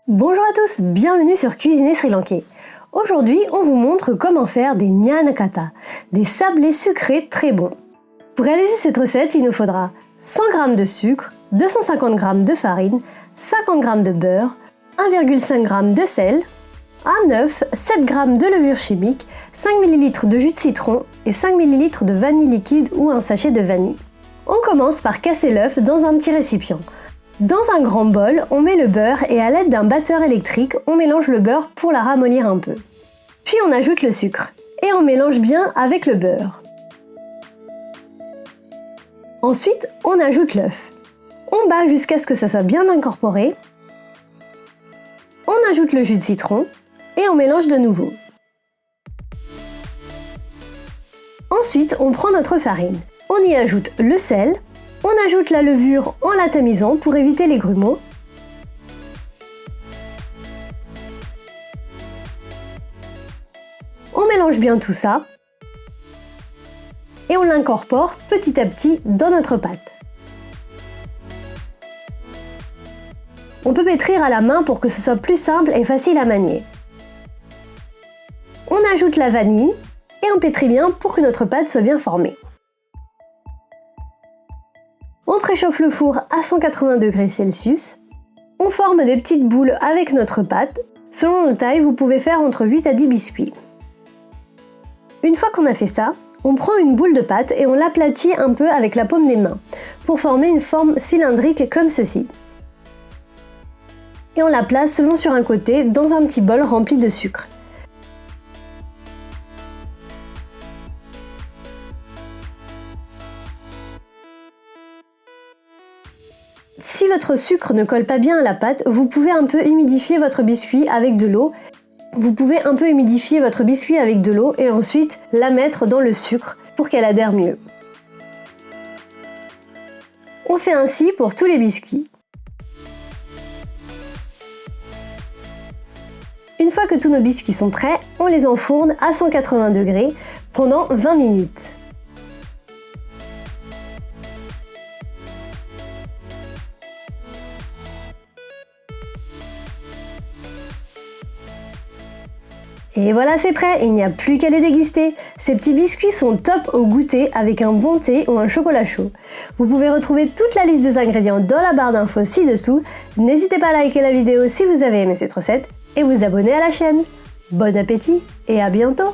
Bonjour à tous, bienvenue sur Cuisiner Sri Lankais. Aujourd'hui, on vous montre comment faire des nyanakata, des sablés sucrés très bons. Pour réaliser cette recette, il nous faudra 100 g de sucre, 250 g de farine, 50 g de beurre, 1,5 g de sel, un œuf, 7 g de levure chimique, 5 ml de jus de citron et 5 ml de vanille liquide ou un sachet de vanille. On commence par casser l'œuf dans un petit récipient. Dans un grand bol, on met le beurre et à l'aide d'un batteur électrique, on mélange le beurre pour la ramollir un peu. Puis on ajoute le sucre et on mélange bien avec le beurre. Ensuite, on ajoute l'œuf. On bat jusqu'à ce que ça soit bien incorporé. On ajoute le jus de citron et on mélange de nouveau. Ensuite, on prend notre farine. On y ajoute le sel. On ajoute la levure en la tamisant pour éviter les grumeaux. On mélange bien tout ça et on l'incorpore petit à petit dans notre pâte. On peut pétrir à la main pour que ce soit plus simple et facile à manier. On ajoute la vanille et on pétrit bien pour que notre pâte soit bien formée. On préchauffe le four à 180 degrés Celsius. On forme des petites boules avec notre pâte. Selon la taille, vous pouvez faire entre 8 à 10 biscuits. Une fois qu'on a fait ça, on prend une boule de pâte et on l'aplatit un peu avec la paume des mains pour former une forme cylindrique comme ceci. Et on la place selon sur un côté dans un petit bol rempli de sucre. Si votre sucre ne colle pas bien à la pâte, vous pouvez un peu humidifier votre biscuit avec de l'eau. Et ensuite la mettre dans le sucre pour qu'elle adhère mieux. On fait ainsi pour tous les biscuits. Une fois que tous nos biscuits sont prêts, on les enfourne à 180 degrés pendant 20 minutes. Et voilà, c'est prêt, il n'y a plus qu'à les déguster. Ces petits biscuits sont top au goûter avec un bon thé ou un chocolat chaud. Vous pouvez retrouver toute la liste des ingrédients dans la barre d'infos ci-dessous. N'hésitez pas à liker la vidéo si vous avez aimé cette recette et vous abonner à la chaîne. Bon appétit et à bientôt!